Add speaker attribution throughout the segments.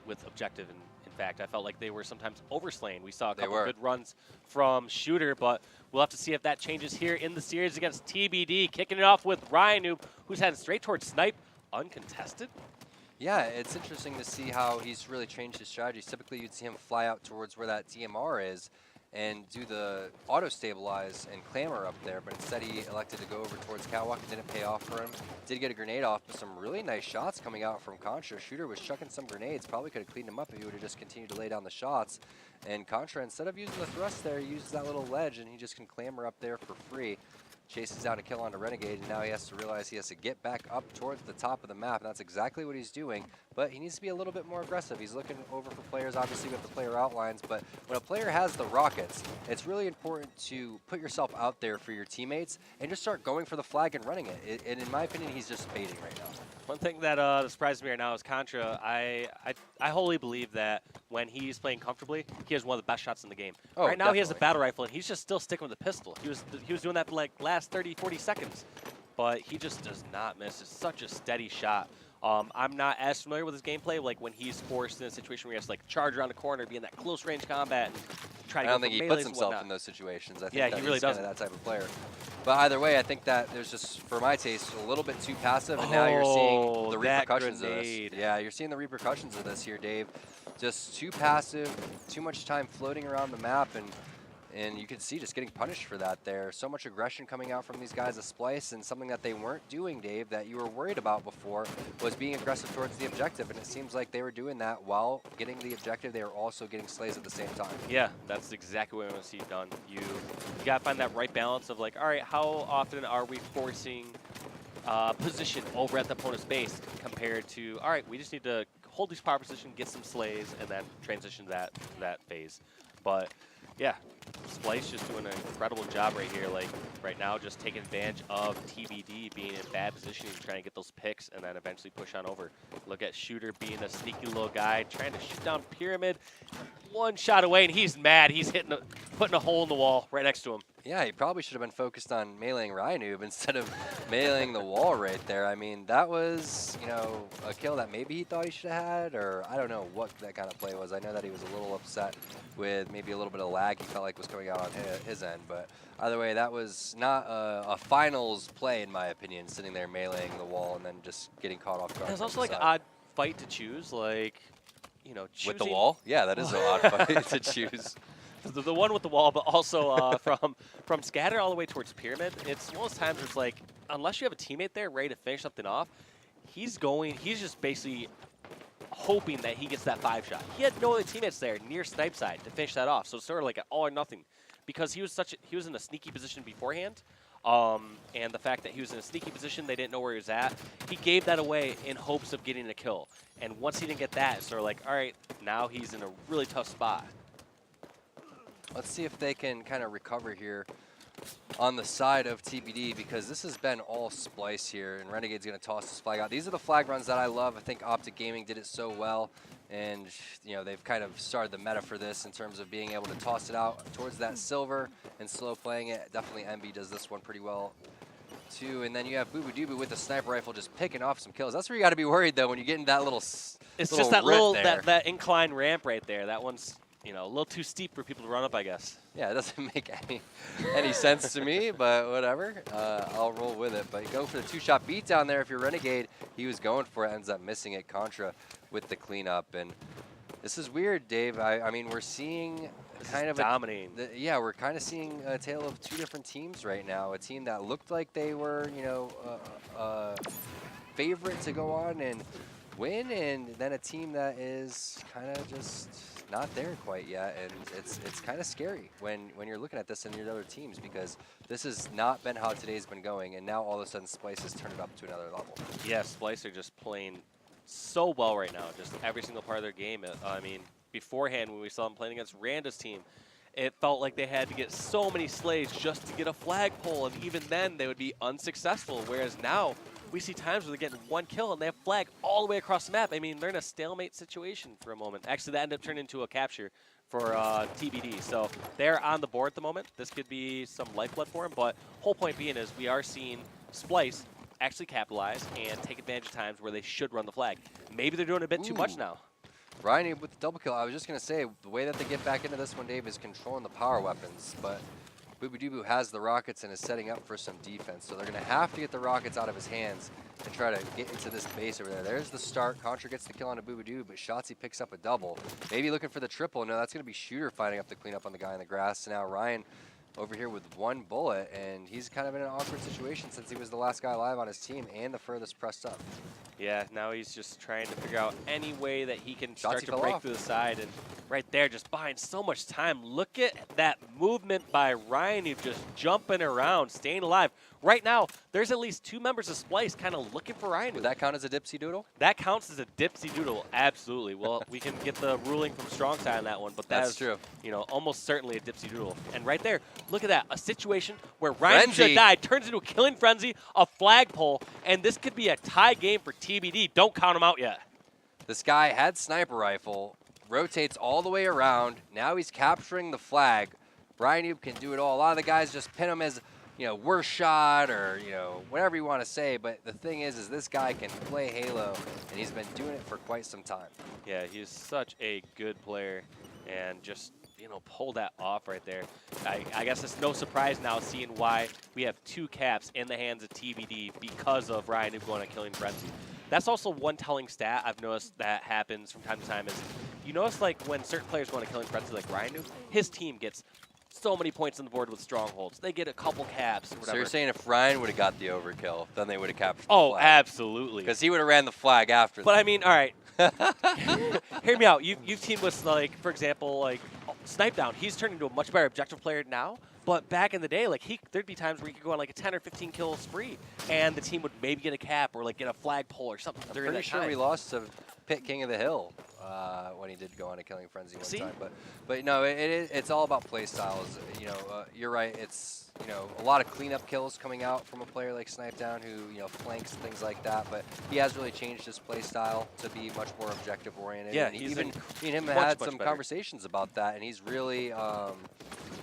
Speaker 1: with objective. And in fact, I felt like they were sometimes overslaying. We saw a
Speaker 2: They
Speaker 1: couple
Speaker 2: were.
Speaker 1: good runs from Shooter, but we'll have to see if that changes here in the series against TBD. Kicking it off with Ryan, who's heading straight towards Snipe, uncontested.
Speaker 2: Yeah, it's interesting to see how he's really changed his strategies. Typically, you'd see him fly out towards where that DMR is and do the auto-stabilize and clamor up there, but instead he elected to go over towards Catwalk. It didn't pay off for him. Did get a grenade off, but some really nice shots coming out from Contra. Shooter was chucking some grenades. Probably could have cleaned him up if he would have just continued to lay down the shots. And Contra, instead of using the thrust there, he uses that little ledge, and he just can clamor up there for free. Chases down a kill onto Renegade, and now he has to realize he has to get back up towards the top of the map, and that's exactly what he's doing. But he needs to be a little bit more aggressive. He's looking over for players. Obviously, we have the player outlines, but when a player has the rockets, it's really important to put yourself out there for your teammates and just start going for the flag and running it. And in my opinion, he's just baiting right now.
Speaker 1: One thing that surprised me right now is Contra. I wholly believe that when he's playing comfortably, he has one of the best shots in the game.
Speaker 2: Oh,
Speaker 1: right now he has a
Speaker 2: definitely.
Speaker 1: battle rifle, and he's just still sticking with the pistol. He was doing that for like last 30, 40 seconds, but he just does not miss. It's such a steady shot. I'm not as familiar with his gameplay, like when he's forced in a situation where he has to like charge around the corner, be in that close range combat, and try to
Speaker 2: I
Speaker 1: go
Speaker 2: don't think
Speaker 1: for
Speaker 2: he
Speaker 1: melees
Speaker 2: puts
Speaker 1: and
Speaker 2: himself
Speaker 1: whatnot.
Speaker 2: in those situations. I think
Speaker 1: Yeah,
Speaker 2: that
Speaker 1: he really
Speaker 2: he's kinda
Speaker 1: doesn't.
Speaker 2: that type of player. But either way, I think that there's just, for my taste, a little bit too passive, and now you're seeing the
Speaker 1: that
Speaker 2: repercussions of this.
Speaker 1: grenade.
Speaker 2: Yeah, you're seeing the repercussions of this here, Dave. Just too passive, too much time floating around the map, and you can see just getting punished for that there. So much aggression coming out from these guys at Splyce, and something that they weren't doing, Dave, that you were worried about before was being aggressive towards the objective, and it seems like they were doing that while getting the objective. They were also getting slays at the same time.
Speaker 1: Yeah, that's exactly what I want to see done. You got to find that right balance of like, all right, how often are we forcing position over at the opponent's base compared to, all right, we just need to hold these power position, get some slays, and then transition to that phase. But yeah, Splyce just doing an incredible job right here. Like right now, just taking advantage of TBD being in bad position, trying to get those picks, and then eventually push on over. Look at Shooter being a sneaky little guy, trying to shoot down Pyramid. One shot away, and he's mad. He's putting a hole in the wall right next to him.
Speaker 2: Yeah, he probably should have been focused on meleeing Ryanoob instead of meleeing the wall right there. I mean, that was, you know, a kill that maybe he thought he should have had, or I don't know what that kind of play was. I know that he was a little upset with maybe a little bit of lag he felt like was coming out on his end, but either way, that was not a finals play, in my opinion, sitting there meleeing the wall and then just getting caught off guard.
Speaker 1: There's
Speaker 2: from
Speaker 1: also
Speaker 2: the
Speaker 1: like an
Speaker 2: side.
Speaker 1: odd fight to choose, like, you know, choosing
Speaker 2: With the wall? Yeah, that is an odd fight to choose.
Speaker 1: The one with the wall, but also from scatter all the way towards pyramid. It's one of those times where it's like, unless you have a teammate there ready to finish something off, he's just basically hoping that he gets that 5 shot. He had no other teammates there near snipe side to finish that off, so it's sort of like an all or nothing, because he was in a sneaky position beforehand. And the fact that he was in a sneaky position, they didn't know where he was at. He gave that away in hopes of getting a kill. And once he didn't get that, it's sort of like, all right, now he's in a really tough spot.
Speaker 2: Let's see if they can kind of recover here on the side of TBD, because this has been all Splyce here, and Renegade's going to toss this flag out. These are the flag runs that I love. I think Optic Gaming did it so well, and you know, they've kind of started the meta for this in terms of being able to toss it out towards that silver and slow playing it. Definitely Envy does this one pretty well too. And then you have Boo Boo Doo with the sniper rifle just picking off some kills. That's where you got to be worried though, when you get in that little
Speaker 1: It's just that little
Speaker 2: there.
Speaker 1: that incline ramp right there. That one's, you know, a little too steep for people to run up, I guess.
Speaker 2: Yeah, it doesn't make any sense to me, but whatever. I'll roll with it. But you go for the 2-shot beat down there. If you're Renegade, he was going for it, ends up missing it. Contra with the cleanup. And this is weird, Dave. I mean, we're seeing kind of
Speaker 1: dominating.
Speaker 2: Yeah, we're kind of seeing a tale of 2 different teams right now. A team that looked like they were, you know, favorite to go on and win, and then a team that is kind of just not there quite yet, and it's kind of scary when you're looking at this and your other teams, because this has not been how today's been going, and now all of a sudden Splyce has turned it up to another level.
Speaker 1: Yeah, Splyce are just playing so well right now, just every single part of their game. I mean, beforehand when we saw them playing against Randa's team, it felt like they had to get so many slays just to get a flagpole, and even then they would be unsuccessful, whereas now we see times where they're getting 1 kill and they have flag all the way across the map. I mean, they're in a stalemate situation for a moment. Actually, that ended up turning into a capture for TBD. So they're on the board at the moment. This could be some lifeblood for them, but whole point being is we are seeing Splyce actually capitalize and take advantage of times where they should run the flag. Maybe they're doing a bit too much now.
Speaker 2: Ryan with the double kill. I was just going to say, the way that they get back into this one, Dave, is controlling the power weapons. But Boobadooboo has the rockets and is setting up for some defense. So they're going to have to get the rockets out of his hands and try to get into this base over there. There's the start. Contra gets the kill on a Boobadoo, but Shotzi picks up a double. Maybe looking for the triple. No, that's going to be Shooter fighting up the cleanup on the guy in the grass. So now Ryan over here with one bullet, and he's kind of in an awkward situation since he was the last guy alive on his team and the furthest pressed up.
Speaker 1: Yeah, now he's just trying to figure out any way that he can start
Speaker 2: Shotzi
Speaker 1: to
Speaker 2: fell
Speaker 1: break
Speaker 2: off.
Speaker 1: through the side, and right there, just buying so much time. Look at that movement by Ryan, who's just jumping around, staying alive. Right now, there's at least 2 members of Splyce kind of looking for Ryan.
Speaker 2: Would that count as a dipsy doodle?
Speaker 1: That counts as a dipsy doodle, absolutely. Well, we can get the ruling from Strong Side on that one, but
Speaker 2: That's true.
Speaker 1: You know, almost certainly a dipsy doodle. And right there, look at that, a situation where Ryan
Speaker 2: Frenzy.
Speaker 1: should have died, turns into a killing frenzy, a flagpole, and this could be a tie game for TBD. Don't count him out yet.
Speaker 2: This guy had sniper rifle, rotates all the way around. Now he's capturing the flag. Brian Noob can do it all. A lot of the guys just pin him as, you know, worst shot or, you know, whatever you want to say. But the thing is this guy can play Halo, and he's been doing it for quite some time.
Speaker 1: Yeah, he's such a good player, and just, you know, pull that off right there. I guess it's no surprise now seeing why we have 2 caps in the hands of TBD because of Ryan Noob going on Killing Frenzy. That's also one telling stat I've noticed that happens from time to time is you notice like when certain players go on a Killing Frenzy like Ryan Noob, his team gets so many points on the board with strongholds. They get a couple caps or whatever.
Speaker 2: So you're saying if Ryan would have got the overkill, then they would have captured the
Speaker 1: Oh,
Speaker 2: flag.
Speaker 1: absolutely.
Speaker 2: Because he would have ran the flag after
Speaker 1: But
Speaker 2: them.
Speaker 1: I mean, all right. Hear me out. You've teamed with, like, for example, like Snipe Down. He's turned into a much better objective player now. But back in the day, like there'd be times where he could go on like a 10 or 15 kill spree, and the team would maybe get a cap or like get a flagpole or something
Speaker 2: I'm
Speaker 1: during
Speaker 2: pretty
Speaker 1: that
Speaker 2: sure
Speaker 1: time.
Speaker 2: we lost to Pit King of the Hill when he did go on a Killing Frenzy one
Speaker 1: See?
Speaker 2: time. But no, it's all about play styles. You know, you're right. It's, you know, a lot of cleanup kills coming out from a player like Snipe Down who, you know, flanks and things like that. But he has really changed his play style to be much more objective oriented.
Speaker 1: Yeah,
Speaker 2: and
Speaker 1: he's
Speaker 2: even
Speaker 1: in
Speaker 2: me and him
Speaker 1: much,
Speaker 2: had
Speaker 1: much
Speaker 2: some
Speaker 1: better.
Speaker 2: conversations about that, and he's really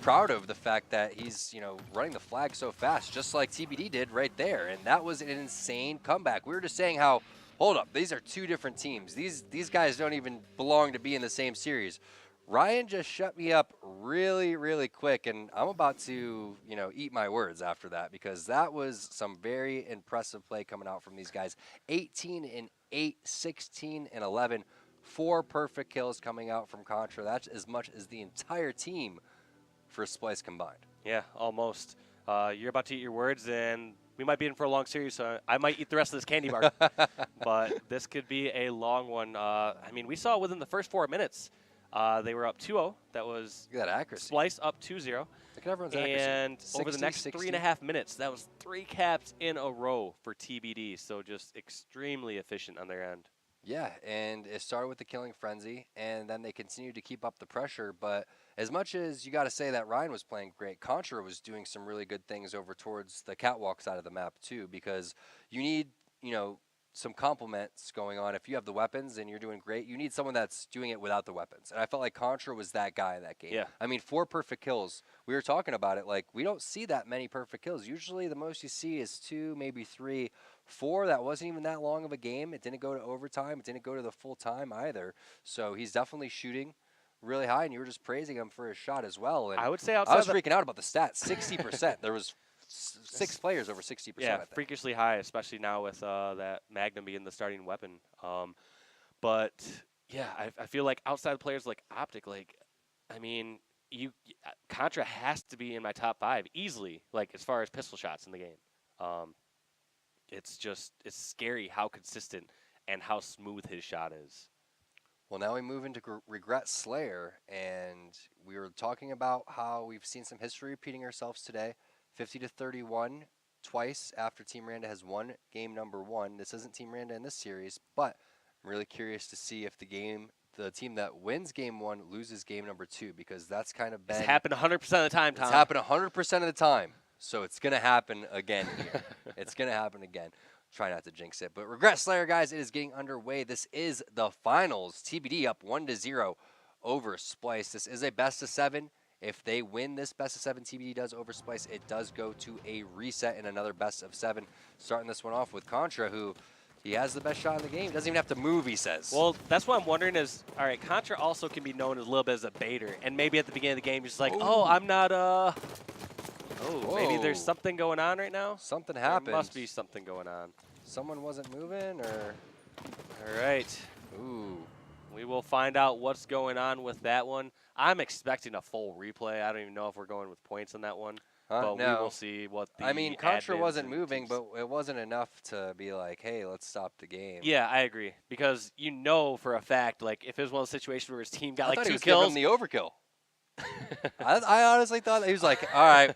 Speaker 2: proud of the fact that he's, you know, running the flag so fast, just like TBD did right there. And that was an insane comeback. We were just saying how, hold up, these are 2 different teams. These guys don't even belong to be in the same series. Ryan just shut me up really, really quick, and I'm about to, you know, eat my words after that because that was some very impressive play coming out from these guys. 18 and 8, 16 and 11, 4 perfect kills coming out from Contra. That's as much as the entire team for Splyce combined.
Speaker 1: Yeah, almost. You're about to eat your words, and we might be in for a long series, so I might eat the rest of this candy bar. But this could be a long one. I mean, we saw within the first 4 minutes, they were up 2-0. That was
Speaker 2: Look at that accuracy.
Speaker 1: Splyce up 2-0.
Speaker 2: Look at everyone's accuracy.
Speaker 1: And over the
Speaker 2: 60,
Speaker 1: next
Speaker 2: 60.
Speaker 1: 3.5 minutes, that was 3 caps in a row for TBD. So just extremely efficient on their end.
Speaker 2: Yeah, and it started with the Killing Frenzy, and then they continued to keep up the pressure. But as much as you got to say that Ryan was playing great, Contra was doing some really good things over towards the catwalk side of the map too, because you need, you know, some complements going on. If you have the weapons and you're doing great, you need someone that's doing it without the weapons. And I felt like Contra was that guy in that game.
Speaker 1: Yeah.
Speaker 2: I mean, 4 perfect kills. We were talking about it. Like, we don't see that many perfect kills. Usually the most you see is 2, maybe 3. 4, that wasn't even that long of a game. It didn't go to overtime. It didn't go to the full time either. So he's definitely shooting really high, and you were just praising him for his shot as well. And
Speaker 1: I would say
Speaker 2: I
Speaker 1: outside
Speaker 2: was freaking out about the stats. 60%. There was 6 players over 60%.
Speaker 1: Yeah,
Speaker 2: I think.
Speaker 1: freakishly high, especially now with that Magnum being the starting weapon. But yeah, I feel like outside players like Optic, like, I mean, Contra has to be in my top 5 easily, like as far as pistol shots in the game. It's scary how consistent and how smooth his shot is.
Speaker 2: Well, now we move into Regret Slayer, and we were talking about how we've seen some history repeating ourselves today. 50-31 twice after Team Randa has won game number 1. This isn't Team Randa in this series, but I'm really curious to see if the team that wins game 1 loses game number 2, because that's kind of been...
Speaker 1: It's happened 100% of the time, Tom.
Speaker 2: It's happened 100% of the time. So it's going to happen again here. It's going to happen again. Try not to jinx it. But Regret Slayer, guys, it is getting underway. This is the finals. TBD up 1-0 over Splyce. This is a best-of-7. If they win this best-of-7, TBD does over Splyce, it does go to a reset in another best-of-7. Starting this one off with Contra, who he has the best shot in the game. He doesn't even have to move, he says.
Speaker 1: Well, that's what I'm wondering is, all right, Contra also can be known as a little bit as a baiter. And maybe at the beginning of the game, you're just like, oh, I'm not, oh, maybe there's something going on right now?
Speaker 2: Something happened.
Speaker 1: There must be something going on.
Speaker 2: Someone wasn't moving, or?
Speaker 1: All right.
Speaker 2: Ooh.
Speaker 1: We will find out what's going on with that one. I'm expecting a full replay. I don't even know if we're going with points on that one. But
Speaker 2: No.
Speaker 1: we will see what the
Speaker 2: I mean, Contra
Speaker 1: admins
Speaker 2: wasn't
Speaker 1: and
Speaker 2: moving,
Speaker 1: teams-
Speaker 2: but it wasn't enough to be like, hey, let's stop the game.
Speaker 1: Yeah, I agree. Because you know for a fact, like, if it was one of those situations where his team got
Speaker 2: I
Speaker 1: like
Speaker 2: thought
Speaker 1: 2
Speaker 2: he was
Speaker 1: kills.
Speaker 2: giving him the overkill. I honestly thought he was like, all right,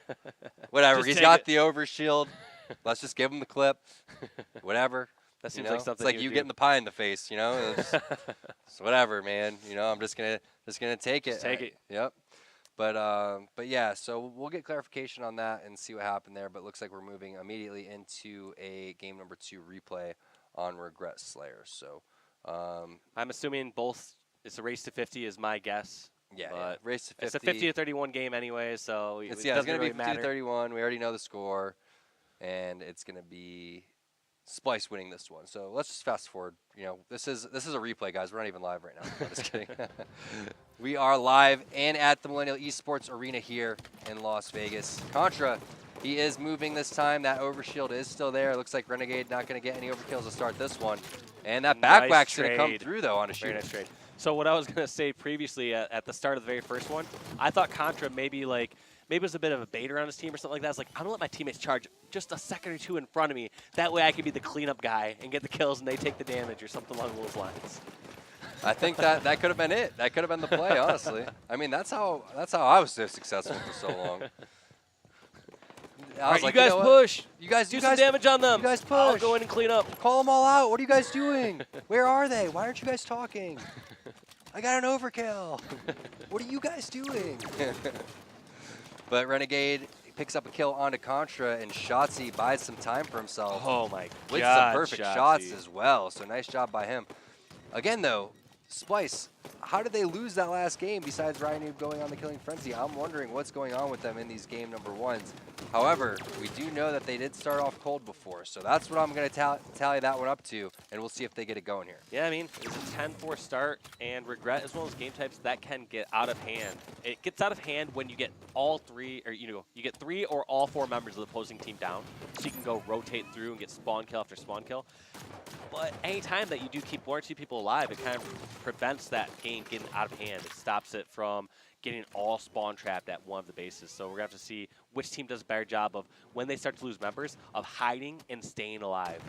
Speaker 2: whatever.
Speaker 1: Just
Speaker 2: He's
Speaker 1: take
Speaker 2: got
Speaker 1: it.
Speaker 2: the overshield. Let's just give him the clip. Whatever.
Speaker 1: That seems
Speaker 2: You know?
Speaker 1: like something
Speaker 2: It's like
Speaker 1: he
Speaker 2: you
Speaker 1: would
Speaker 2: getting the pie in the face, you know? It's whatever, man. You know, I'm just gonna take it.
Speaker 1: Just take it.
Speaker 2: Yep. But yeah, so we'll get clarification on that and see what happened there. But it looks like we're moving immediately into a game number 2 replay on Regret Slayer. So
Speaker 1: I'm assuming both. It's a race to 50 is my guess.
Speaker 2: yeah,
Speaker 1: But
Speaker 2: race to 50.
Speaker 1: It's a 50 to 31 game anyway, so
Speaker 2: It's
Speaker 1: doesn't
Speaker 2: gonna
Speaker 1: really
Speaker 2: be 50
Speaker 1: matter.
Speaker 2: to 31. We already know the score, and it's gonna be Splyce winning this one. So let's just fast forward. You know, this is a replay, guys. We're not even live right now. I'm just kidding. We are live and at the Millennial Esports Arena here in Las Vegas. Contra, he is moving this time. That overshield is still there. It looks like Renegade not going to get any overkills to start this one. And that
Speaker 1: Nice
Speaker 2: backwhack's going to come
Speaker 1: trade.
Speaker 2: through, though, on a
Speaker 1: Very
Speaker 2: shooter.
Speaker 1: nice trade. So what I was going to say previously at the start of the very first one, I thought Contra maybe it was a bit of a baiter on his team or something like that. It's like, I'm going to let my teammates charge just a second or two in front of me. That way I can be the cleanup guy and get the kills and they take the damage or something along those lines.
Speaker 2: I think that could have been it. That could have been the play, honestly. I mean, that's how I was so successful for so long.
Speaker 1: All right, you guys push.
Speaker 2: You guys
Speaker 1: Do some damage on them.
Speaker 2: You guys push.
Speaker 1: I'll go in and clean up.
Speaker 2: Call them all out. What are you guys doing? Where are they? Why aren't you guys talking? I got an overkill. What are you guys doing? But Renegade picks up a kill onto Contra, and Shotzi buys some time for himself.
Speaker 1: Oh my god.
Speaker 2: With some perfect
Speaker 1: Shotzi.
Speaker 2: shots as well. So nice job by him. Again, though, Splyce, how did they lose that last game besides Ryan Noob going on the killing frenzy? I'm wondering what's going on with them in these game number 1s. However, we do know that they did start off cold before, so that's what I'm going to tally that one up to, and we'll see if they get it going here.
Speaker 1: Yeah, I mean, it's a 10-4 start, and Regret is one of those game types that can get out of hand. It gets out of hand when you get all 3, or you get 3 or all 4 members of the opposing team down, so you can go rotate through and get spawn kill after spawn kill. But anytime that you do keep 1 or 2 people alive, it kind of prevents that game getting out of hand. It stops it from getting all spawn trapped at one of the bases. So we're going to have to see which team does a better job of, when they start to lose members, of hiding and staying alive.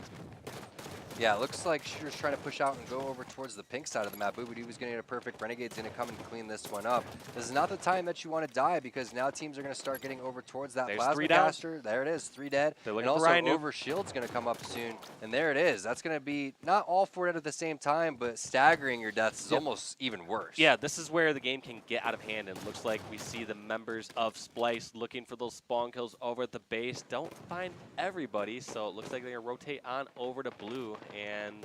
Speaker 2: Yeah, it looks like Shooter's trying to push out and go over towards the pink side of the map. Boobadoo was going to get a perfect. Renegade's going to come and clean this one up. This is not the time that you want to die, because now teams are going to start getting over towards that
Speaker 1: There's
Speaker 2: plasma
Speaker 1: 3 down.
Speaker 2: caster. There it is, 3 dead.
Speaker 1: They're
Speaker 2: And
Speaker 1: looking for
Speaker 2: also
Speaker 1: Ryan Noob.
Speaker 2: over shield's going to come up soon. And there it is. That's going to be not all 4 dead at the same time, but staggering your deaths is almost even worse.
Speaker 1: Yeah, this is where the game can get out of hand, and it looks like we see the members of Splyce looking for those spawn kills over at the base. Don't find everybody, so it looks like they're going to rotate on over to blue and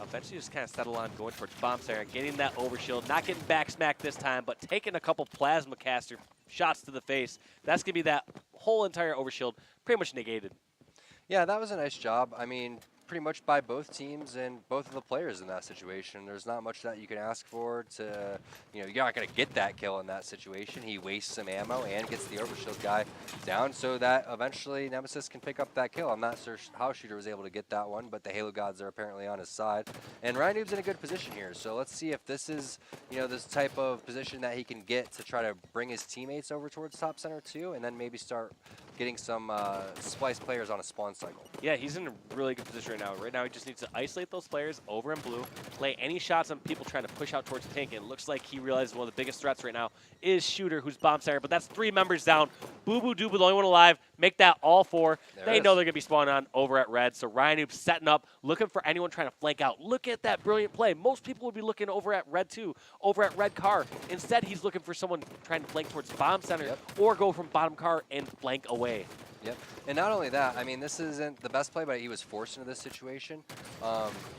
Speaker 1: eventually just kind of settle on going towards bomb center and getting that overshield. Not getting back smacked this time, but taking a couple plasma caster shots to the face. That's going to be that whole entire overshield pretty much negated.
Speaker 2: Yeah, that was a nice job. I mean, pretty much by both teams and both of the players in that situation. There's not much that you can ask for to, you're not going to get that kill in that situation. He wastes some ammo and gets the overshield guy down so that eventually Nemesis can pick up that kill. I'm not sure how Shooter was able to get that one, but the Halo gods are apparently on his side. And Ryan Noob's in a good position here, so let's see if this is, this type of position that he can get to try to bring his teammates over towards top center too, and then maybe start getting some Splyce players on a spawn cycle.
Speaker 1: Yeah, he's in a really good position right now. Right now, he just needs to isolate those players over in blue, play any shots on people trying to push out towards pink, and it looks like he realizes one of the biggest threats right now is Shooter, who's bomb center, but that's 3 members down. Boo Boo Doo, the only one alive. Make that all 4. They know they're going to be spawning on over at red, so Ryan Noob setting up, looking for anyone trying to flank out. Look at that brilliant play. Most people would be looking over at red too, over at red car. Instead, he's looking for someone trying to flank towards bomb center or go from bottom car and flank away.
Speaker 2: Yep. And not only that, I mean, this isn't the best play, but he was forced into this situation.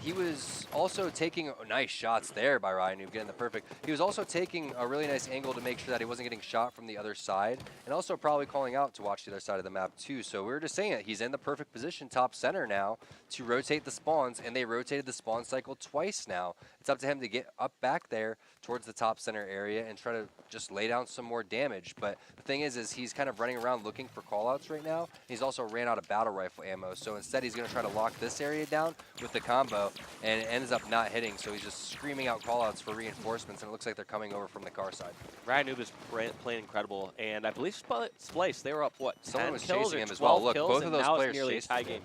Speaker 2: He was also taking nice shots there by Ryan Noob, getting the perfect. He was also taking a really nice angle to make sure that he wasn't getting shot from the other side, and also probably calling out to watch the other side of the map too. So we were just saying that he's in the perfect position, top center now, to rotate the spawns, and they rotated the spawn cycle twice now. It's up to him to get up back there towards the top center area and try to just lay down some more damage. But the thing is he's kind of running around looking for callouts right now. He's also ran out of battle rifle ammo, so instead he's going to try to lock this area down with the combo, and it ends up not hitting, so he's just screaming out callouts for reinforcements, and it looks like they're coming over from the car side.
Speaker 1: Ryan Noob is playing incredible, and I believe Splyce, they were up, what, 10
Speaker 2: Someone was
Speaker 1: kills
Speaker 2: chasing
Speaker 1: or
Speaker 2: him as well.
Speaker 1: 12
Speaker 2: Look,
Speaker 1: kills,
Speaker 2: both of
Speaker 1: and
Speaker 2: those
Speaker 1: now it's
Speaker 2: players
Speaker 1: nearly a
Speaker 2: chased
Speaker 1: tie
Speaker 2: him.
Speaker 1: game.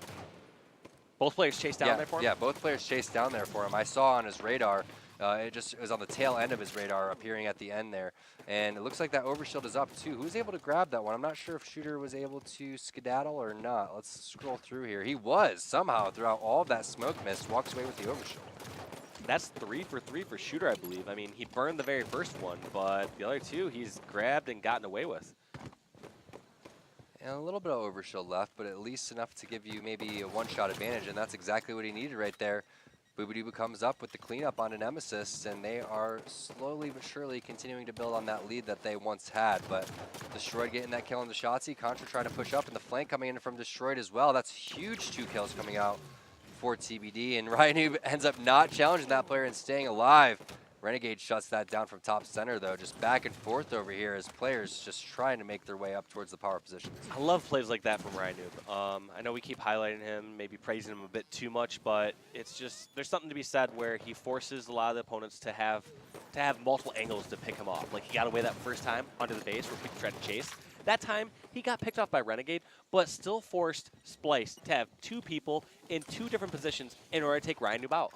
Speaker 1: Both players chased down there for him?
Speaker 2: Yeah, both players chased down there for him. I saw on his radar, it was on the tail end of his radar appearing at the end there. And it looks like that overshield is up too. Who's able to grab that one? I'm not sure if Shooter was able to skedaddle or not. Let's scroll through here. He was somehow throughout all of that smoke mist, walks away with the overshield.
Speaker 1: That's 3 for 3 for Shooter, I believe. I mean, he burned the very first one, but the other two he's grabbed and gotten away with.
Speaker 2: And a little bit of overshield left, but at least enough to give you maybe a one-shot advantage, and that's exactly what he needed right there. Boobadooboo comes up with the cleanup on a Nemesis, and they are slowly but surely continuing to build on that lead that they once had. But Destroyed getting that kill on the Shotzzy. Contra trying to push up, and the flank coming in from Destroyed as well. That's huge 2 kills coming out for TBD, and Ryan Noob ends up not challenging that player and staying alive. Renegade shuts that down from top center, though. Just back and forth over here as players just trying to make their way up towards the power positions.
Speaker 1: I love plays like that from Ryan Noob. I know we keep highlighting him, maybe praising him a bit too much, but it's just there's something to be said where he forces a lot of the opponents to have multiple angles to pick him off. Like he got away that first time under the base where people tried to chase. That time he got picked off by Renegade, but still forced Splyce to have 2 people in 2 different positions in order to take Ryan Noob out.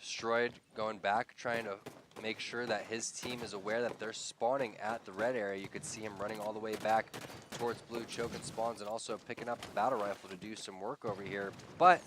Speaker 2: Destroyed going back, trying to make sure that his team is aware that they're spawning at the red area. You could see him running all the way back towards blue, choking spawns, and also picking up the battle rifle to do some work over here. But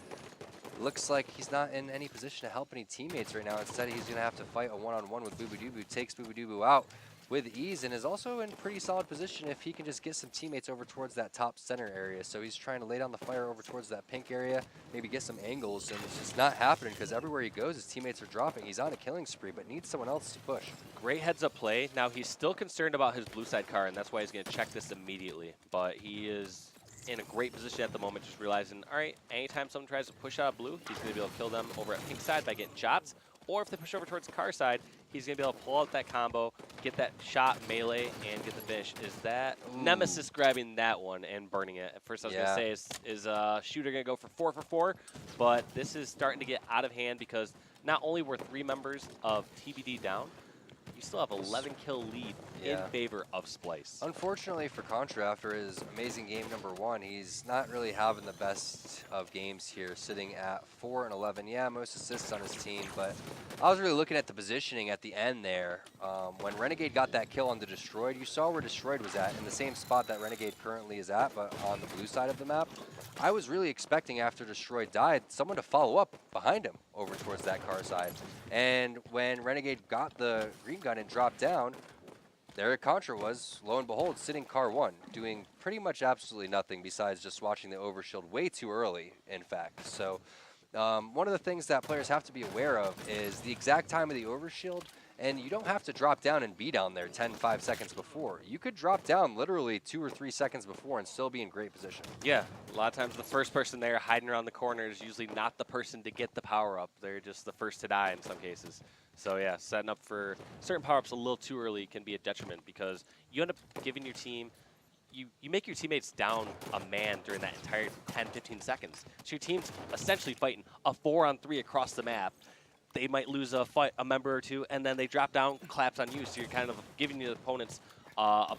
Speaker 2: looks like he's not in any position to help any teammates right now. Instead, he's going to have to fight a one-on-one with Boobadooboo. Takes Boobadooboo out with ease and is also in pretty solid position if he can just get some teammates over towards that top center area. So he's trying to lay down the fire over towards that pink area, maybe get some angles, and it's just not happening because everywhere he goes, his teammates are dropping. He's on a killing spree, but needs someone else to push.
Speaker 1: Great heads-up play. Now he's still concerned about his blue side car, and that's why he's going to check this immediately. But he is in a great position at the moment, just realizing, all right, anytime someone tries to push out blue, he's going to be able to kill them over at pink side by getting shots. Or if they push over towards the car side, he's going to be able to pull out that combo, get that shot, melee, and get the finish. Is that Nemesis grabbing that one and burning it? At first I was going to say, is Shooter going to go for 4 for 4? But this is starting to get out of hand because not only were 3 members of TBD down, you still have 11 kill lead in favor of Splyce.
Speaker 2: Unfortunately for Contra, after his amazing game #1, he's not really having the best of games here, sitting at 4 and 11. Yeah, most assists on his team, but I was really looking at the positioning at the end there. When Renegade got that kill on the Destroyed, you saw where Destroyed was at, in the same spot that Renegade currently is at, but on the blue side of the map. I was really expecting after Destroyed died, someone to follow up behind him over towards that car side. And when Renegade got the green gun and dropped down, there Contra was, lo and behold, sitting car 1, doing pretty much absolutely nothing besides just watching the overshield way too early, in fact. So one of the things that players have to be aware of is the exact time of the overshield, and you don't have to drop down and be down there 5 seconds before. You could drop down literally 2 or 3 seconds before and still be in great position.
Speaker 1: Yeah, a lot of times the first person there hiding around the corner is usually not the person to get the power up. They're just the first to die in some cases. So yeah, setting up for certain power-ups a little too early can be a detriment because you end up giving your team, you make your teammates down a man during that entire 10, 15 seconds. So your team's essentially fighting a 4-on-3 across the map. They might lose a member or 2, and then they drop down, collapse on you. So you're kind of giving your opponents a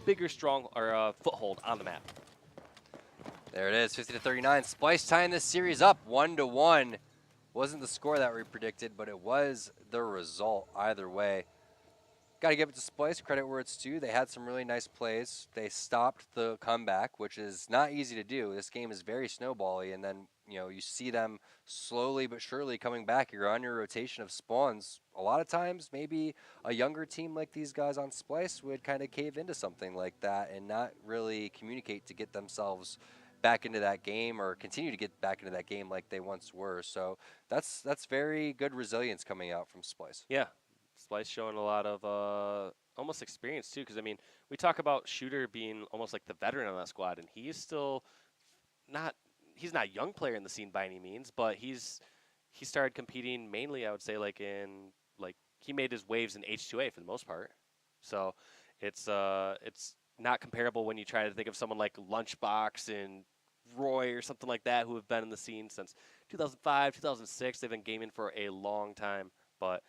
Speaker 1: bigger, strong, or foothold on the map.
Speaker 2: There it is, 50-39. Splyce tying this series up 1-1. Wasn't the score that we predicted, but it was the result either way. Got to give it to Splyce, credit where it's due. They had some really nice plays. They stopped the comeback, which is not easy to do. This game is very snowbally, and then you know, you see them slowly but surely coming back. You're on your rotation of spawns. A lot of times, maybe a younger team like these guys on Splyce would kind of cave into something like that and not really communicate to get themselves back into that game or continue to get back into that game like they once were. So that's very good resilience coming out from Splyce.
Speaker 1: Yeah, Splyce showing a lot of almost experience too, because I mean, we talk about Shooter being almost like the veteran on that squad, and he's still not. He's not a young player in the scene by any means, but he started competing mainly, I would say, like like he made his waves in H2A for the most part. So it's not comparable when you try to think of someone like Lunchbox and Roy or something like that who have been in the scene since 2005, 2006. They've been gaming for a long time, but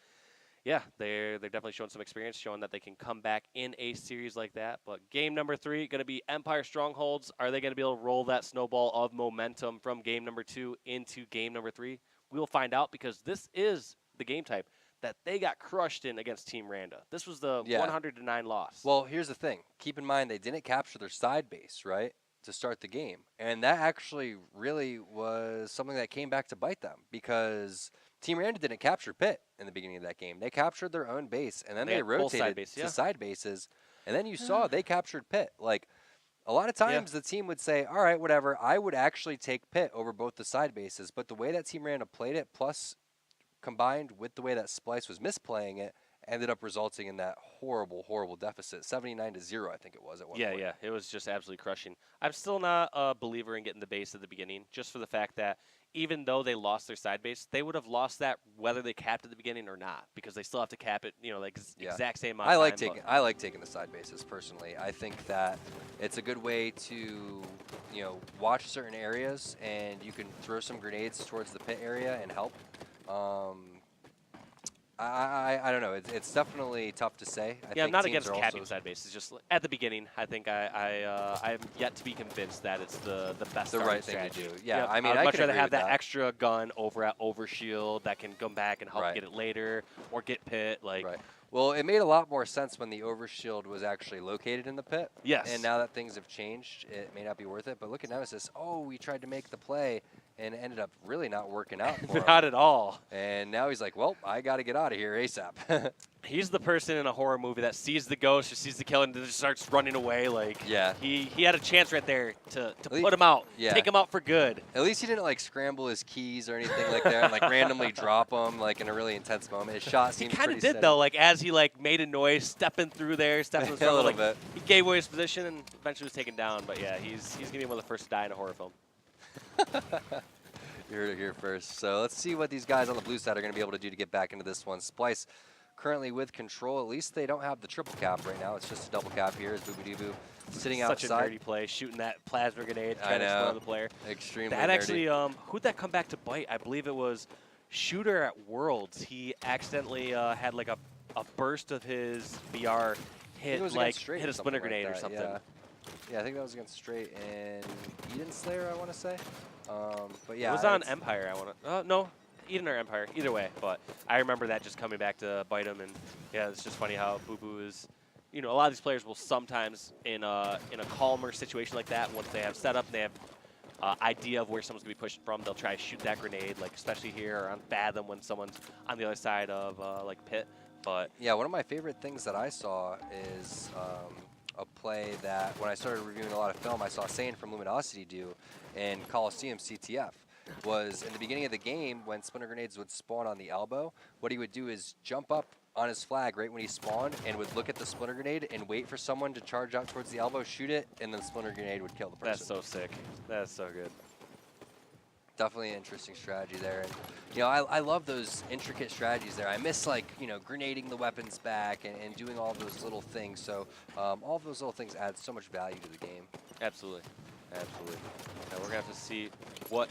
Speaker 1: yeah, they're definitely showing some experience, showing that they can come back in a series like that. But game number 3 going to be Empire Strongholds. Are they going to be able to roll that snowball of momentum from game number 2 into game number 3? We will find out, because this is the game type that they got crushed in against Team Randa. This was the 100-9 loss.
Speaker 2: Well, here's the thing. Keep in mind they didn't capture their side base, right, to start the game. And that actually really was something that came back to bite them, because Team Randa didn't capture pit in the beginning of that game. They captured their own base, and then they rotated to side bases. And then you saw they captured pit. Like, a lot of times the team would say, all right, whatever, I would actually take pit over both the side bases. But the way that Team Randa played it, plus combined with the way that Splyce was misplaying it, ended up resulting in that horrible, horrible deficit. 79-0, I think it was at one point.
Speaker 1: Yeah, it was just absolutely crushing. I'm still not a believer in getting the base at the beginning, just for the fact that even though they lost their side base, they would have lost that whether they capped at the beginning or not, because they still have to cap it, like exact same amount of time.
Speaker 2: I like taking the side bases personally. I think that it's a good way to, watch certain areas, and you can throw some grenades towards the pit area and help. I don't know. It's definitely tough to say.
Speaker 1: I'm not against capping side bases. Just at the beginning, I think I'm yet to be convinced that it's the best,
Speaker 2: the right
Speaker 1: strategy.
Speaker 2: thing to do. Yeah,
Speaker 1: yep.
Speaker 2: I mean,
Speaker 1: I'd much rather have
Speaker 2: that
Speaker 1: extra gun over at Overshield that can come back and help get it later, or get pit. Right.
Speaker 2: Well, it made a lot more sense when the Overshield was actually located in the pit.
Speaker 1: Yes.
Speaker 2: And now that things have changed, it may not be worth it. But look at Nemesis. Oh, we tried to make the play, and it ended up really not working out for him.
Speaker 1: Not at all.
Speaker 2: And now he's like, well, I got to get out of here ASAP.
Speaker 1: He's the person in a horror movie that sees the ghost or sees the killer and just starts running away. Like, he had a chance right there to put him out, take him out for good.
Speaker 2: At least he didn't scramble his keys or anything like that, and randomly drop them in a really intense moment. His shot seemed pretty steady.
Speaker 1: He kind of did though, as he made a noise, stepping through there, stepping
Speaker 2: a little bit.
Speaker 1: He gave away his position and eventually was taken down. But yeah, he's gonna be one of the first to die in a horror film.
Speaker 2: You heard it here first. So let's see what these guys on the blue side are going to be able to do to get back into this one. Splyce currently with control. At least they don't have the triple cap right now. It's just a double cap here as Booby-Doo sitting outside.
Speaker 1: Such a dirty play, shooting that plasma grenade, trying to explode the player.
Speaker 2: Extremely
Speaker 1: that
Speaker 2: dirty.
Speaker 1: Actually, who'd that come back to bite? I believe it was Shooter at Worlds. He accidentally had a burst of his VR hit a splinter grenade or something.
Speaker 2: Yeah, I think that was against Straight and Eden Slayer, I want to say. But yeah,
Speaker 1: it was on Empire. I want to. No, Eden or Empire, either way. But I remember that just coming back to bite him, and yeah, it's just funny how Boo Boo is. A lot of these players will sometimes in a calmer situation like that, once they have setup, they have idea of where someone's gonna be pushing from, they'll try to shoot that grenade, especially here or on Fathom when someone's on the other side of pit. But
Speaker 2: yeah, one of my favorite things that I saw is a play that when I started reviewing a lot of film, I saw Sane from Luminosity do in Coliseum CTF. Was in the beginning of the game when splinter grenades would spawn on the elbow, what he would do is jump up on his flag right when he spawned and would look at the splinter grenade and wait for someone to charge out towards the elbow, shoot it, and then the splinter grenade would kill the person.
Speaker 1: That's so sick. That's so good.
Speaker 2: Definitely an interesting strategy there. And, I love those intricate strategies there. I miss, grenading the weapons back and doing all those little things. So all of those little things add so much value to the game.
Speaker 1: Absolutely. Absolutely. Now we're going to have to see what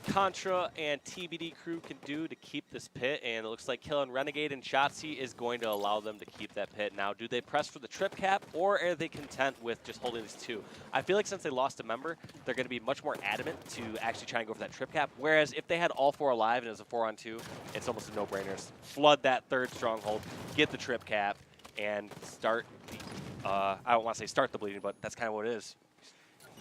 Speaker 1: Contra and TBD crew can do to keep this pit, and it looks like Killing Renegade and Shotzi is going to allow them to keep that pit. Now, do they press for the trip cap, or are they content with just holding these two? I feel like since they lost a member, they're going to be much more adamant to actually try and go for that trip cap, whereas if they had all 4 alive and it was a 4-on-2, it's almost a no-brainer. Flood that third stronghold, get the trip cap, and start the, I don't want to say start the bleeding, but that's kind of what it is.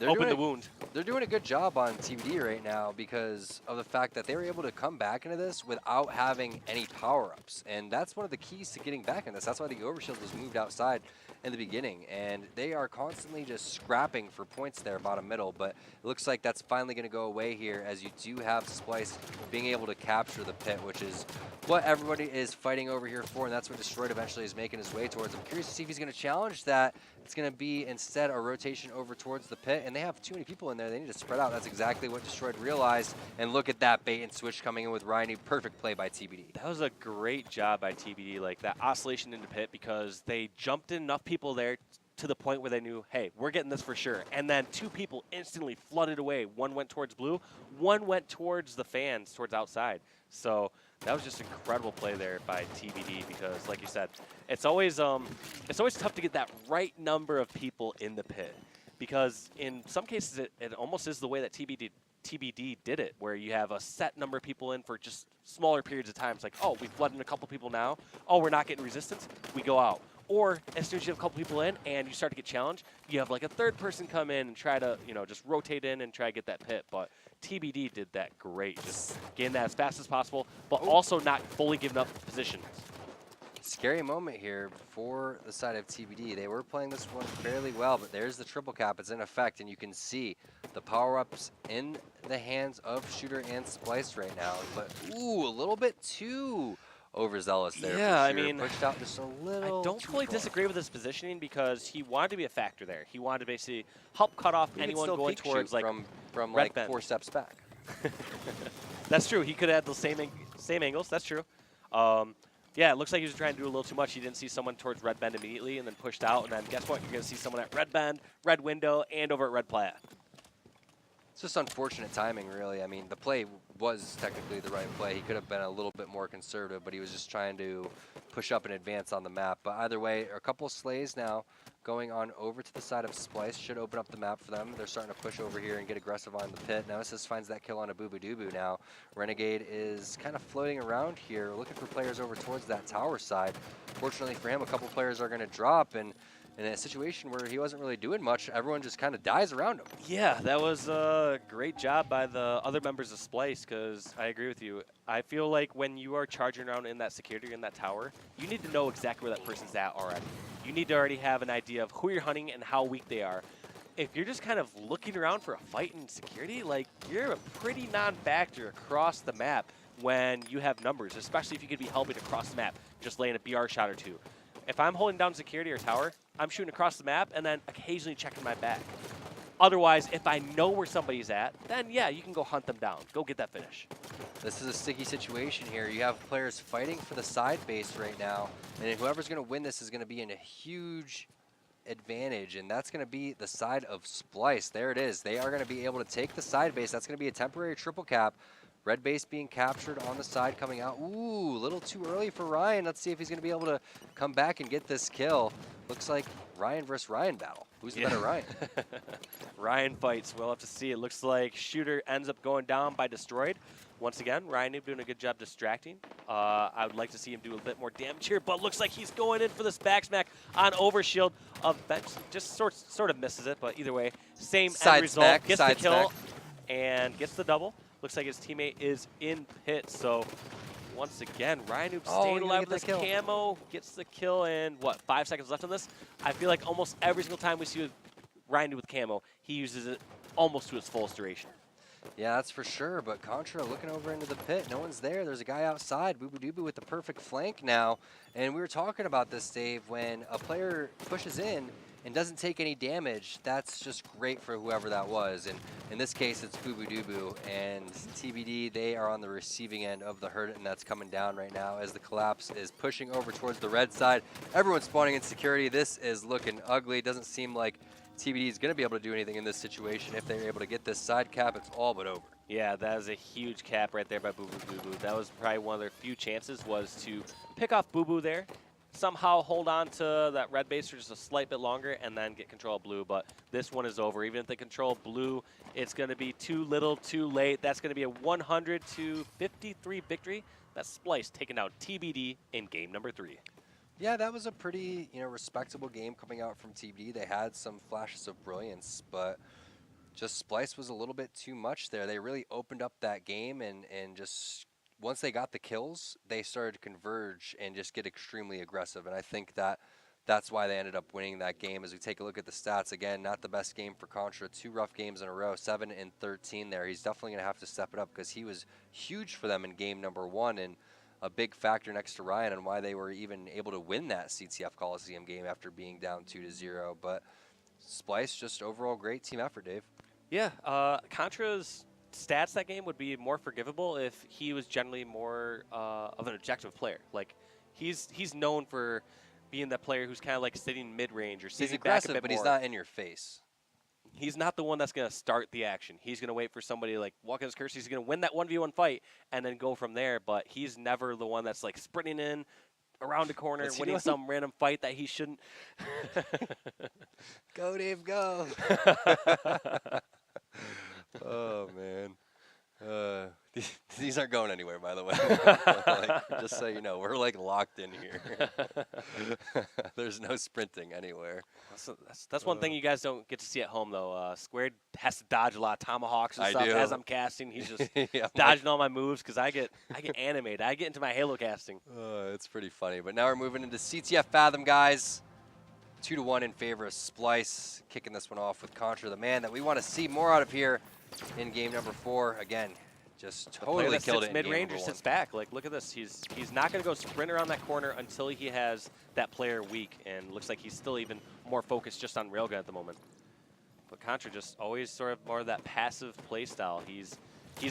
Speaker 1: Open the wound.
Speaker 2: They're doing a good job on TBD right now because of the fact that they were able to come back into this without having any power-ups. And that's one of the keys to getting back in this. That's why the overshield was moved outside in the beginning. And they are constantly just scrapping for points there bottom middle. But it looks like that's finally going to go away here as you do have Splyce being able to capture the pit, which is what everybody is fighting over here for. And that's what Destroyed eventually is making his way towards. I'm curious to see if he's going to challenge that. It's going to be instead a rotation over towards the pit, and they have too many people in there. They need to spread out. That's exactly what Destroyed realized. And look at that bait and switch coming in with Ryan. Perfect play by TBD.
Speaker 1: That was a great job by TBD, like that oscillation into pit, because they jumped in enough people there to the point where they knew, hey, we're getting this for sure. And then two people instantly flooded away. One went towards blue, one went towards the fans, towards outside. So that was just incredible play there by TBD because, like you said, it's always tough to get that right number of people in the pit because in some cases it almost is the way that TBD did it, where you have a set number of people in for just smaller periods of time. It's like, oh, we've flooded a couple people now. Oh, we're not getting resistance. We go out. Or as soon as you have a couple people in and you start to get challenged, you have like a third person come in and try to, just rotate in and try to get that pit. But TBD did that great, just getting that as fast as possible, but also not fully giving up positions.
Speaker 2: Scary moment here for the side of TBD. They were playing this one fairly well, but there's the triple cap. It's in effect, and you can see the power-ups in the hands of Shooter and Splyce right now. But, ooh, a little bit too overzealous there.
Speaker 1: Yeah, I mean,
Speaker 2: pushed out just a little.
Speaker 1: I don't fully disagree with his positioning because he wanted to be a factor there. He wanted to basically help cut off anyone going towards like
Speaker 2: from like 4 steps back.
Speaker 1: That's true. He could have had the same angles. That's true. Yeah, it looks like he was trying to do a little too much. He didn't see someone towards red bend immediately and then pushed out. And then guess what? You're going to see someone at red bend, red window, and over at red plat.
Speaker 2: It's just unfortunate timing, really. I mean, the play was technically the right play. He could have been a little bit more conservative, but he was just trying to push up and advance on the map. But either way, a couple of slays now going on over to the side of Splyce should open up the map for them. They're starting to push over here and get aggressive on the pit. Nemesis finds that kill on a Boo-Boo-Doo-Boo now. Renegade is kind of floating around here, looking for players over towards that tower side. Fortunately for him, a couple players are going to drop, and in a situation where he wasn't really doing much, everyone just kind of dies around him.
Speaker 1: Yeah, that was a great job by the other members of Splyce because I agree with you. I feel like when you are charging around in that security, in that tower, you need to know exactly where that person's at already. You need to already have an idea of who you're hunting and how weak they are. If you're just kind of looking around for a fight in security, like, you're a pretty non-factor across the map when you have numbers, especially if you could be helping across the map, just laying a BR shot or two. If I'm holding down security or tower, I'm shooting across the map and then occasionally checking my back. Otherwise, if I know where somebody's at, then yeah, you can go hunt them down. Go get that finish.
Speaker 2: This is a sticky situation here. You have players fighting for the side base right now, and whoever's going to win this is going to be in a huge advantage, and that's going to be the side of Splyce. There it is. They are going to be able to take the side base. That's going to be a temporary triple cap. Red base being captured on the side coming out. Ooh, a little too early for Ryan. Let's see if he's going to be able to come back and get this kill. Looks like Ryan versus Ryan battle. Who's the better Ryan?
Speaker 1: Ryan fights. We'll have to see. It looks like Shooter ends up going down by Destroyed. Once again, Ryan doing a good job distracting. I would like to see him do a bit more damage here, but looks like he's going in for this back smack on Overshield. Bench just sort of misses it, but either way, same end result.
Speaker 2: Smack,
Speaker 1: gets the kill and gets the double. Looks like his teammate is in pit, so once again, Ryan staying alive with this camo, gets the kill, and what, 5 seconds left on this? I feel like almost every single time we see Ryan with camo, he uses it almost to its fullest duration.
Speaker 2: Yeah, that's for sure, but Contra looking over into the pit. No one's there. There's a guy outside, Boo-Boo-Doo-Boo with the perfect flank now, and we were talking about this, Dave, when a player pushes in and doesn't take any damage, that's just great for whoever that was. And in this case, it's Boo-Boo-Doo-Boo. And TBD, they are on the receiving end of the hurt, and that's coming down right now as the collapse is pushing over towards the red side. Everyone's spawning in security. This is looking ugly. Doesn't seem like TBD is going to be able to do anything in this situation. If they're able to get this side cap, it's all but over.
Speaker 1: Yeah, that is a huge cap right there by Boo-Boo-Doo-Boo. That was probably one of their few chances, was to pick off Boo-Boo there, somehow hold on to that red base for just a slight bit longer, and then get control of blue. But this one is over. Even if they control blue, it's going to be too little, too late. That's going to be a 100-53 victory. That's Splyce taking out TBD in game number 3.
Speaker 2: Yeah, that was a pretty, respectable game coming out from TBD. They had some flashes of brilliance, but Just Splyce was a little bit too much there. They really opened up that game, and just once they got the kills, they started to converge and just get extremely aggressive. And I think that that's why they ended up winning that game. As we take a look at the stats, again, not the best game for Contra. 2 rough games in a row, 7 and 13 there. He's definitely going to have to step it up because he was huge for them in game number 1 and a big factor next to Ryan on why they were even able to win that CTF Coliseum game after being down 2-0. But Splyce, just overall great team effort, Dave.
Speaker 1: Yeah, Contra's stats that game would be more forgivable if he was generally more of an objective player. Like, he's known for being that player who's kind of like sitting mid-range or sitting back a bit more.
Speaker 2: But he's not in your face.
Speaker 1: He's not the one that's going to start the action. He's going to wait for somebody like walk his curse. He's going to win that 1v1 fight and then go from there. But he's never the one that's like sprinting in around the corner, winning some random fight that he shouldn't.
Speaker 2: Go, Dave, go. Oh, man. These aren't going anywhere, by the way. Like, just so you know, we're like locked in here. There's no sprinting anywhere.
Speaker 1: That's one thing you guys don't get to see at home, though. Squared has to dodge a lot of tomahawks and stuff as I'm casting. He's just dodging all my moves because I get animated. I get into my Halo casting.
Speaker 2: It's pretty funny. But now we're moving into CTF Fathom, guys. 2-1 in favor of Splyce, kicking this one off with Contra, the man that we want to see more out of here in game number 4. Again, just totally killed it.
Speaker 1: Mid-range or sits back. Like, look at this. He's not going to go sprint around that corner until he has that player weak, and looks like he's still even more focused just on railgun at the moment. But Contra just always sort of more of that passive play style. He's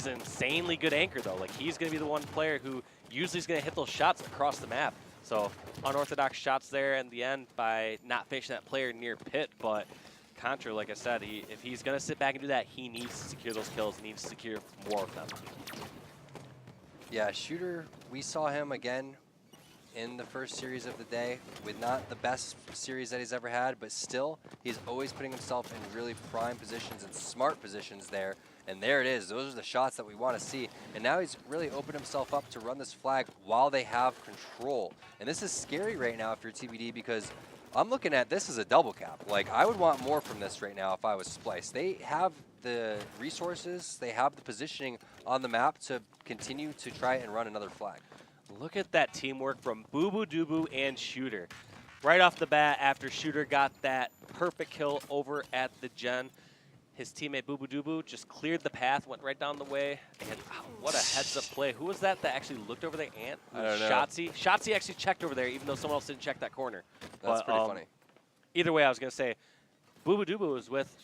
Speaker 1: an insanely good anchor, though. Like, he's going to be the one player who usually is going to hit those shots across the map. So unorthodox shots there in the end by not finishing that player near pit. But Contra, like I said, if he's going to sit back and do that, he needs to secure those kills. He needs to secure more of them.
Speaker 2: Yeah, Shooter, we saw him again in the first series of the day with not the best series that he's ever had, but still, he's always putting himself in really prime positions and smart positions there. And there it is. Those are the shots that we want to see. And now he's really opened himself up to run this flag while they have control. And this is scary right now if you're TBD, because I'm looking at this as a double cap. Like, I would want more from this right now if I was Splyce. They have the resources, they have the positioning on the map to continue to try and run another flag.
Speaker 1: Look at that teamwork from Boo Boo Doo and Shooter. Right off the bat, after Shooter got that perfect kill over at the gen, his teammate Boo Boo Doo just cleared the path, went right down the way, and what a heads-up play. Who was that actually looked over there? Ant?
Speaker 2: I don't know.
Speaker 1: Shotzi? Shotzi actually checked over there, even though someone else didn't check that corner.
Speaker 2: That's pretty funny.
Speaker 1: Either way, I was going to say, Boo Boo Doo was with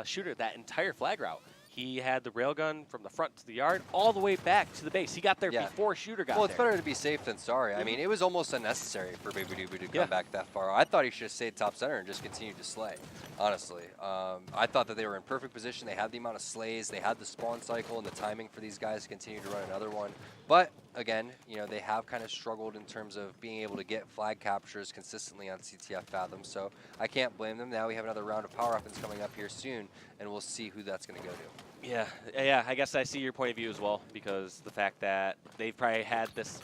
Speaker 1: Shooter that entire flag route. He had the railgun from the front to the yard all the way back to the base. He got there before Shooter got there.
Speaker 2: Well, it's better to be safe than sorry. I mean, it was almost unnecessary for Baby Doobie to come back that far. I thought he should have stayed top center and just continued to slay, honestly. I thought that they were in perfect position. They had the amount of slays. They had the spawn cycle and the timing for these guys to continue to run another one. But, again, you know, they have kind of struggled in terms of being able to get flag captures consistently on CTF Fathom. So I can't blame them. Now we have another round of power weapons coming up here soon, and we'll see who that's going to go to.
Speaker 1: Yeah, I guess I see your point of view as well, because the fact that they've probably had this,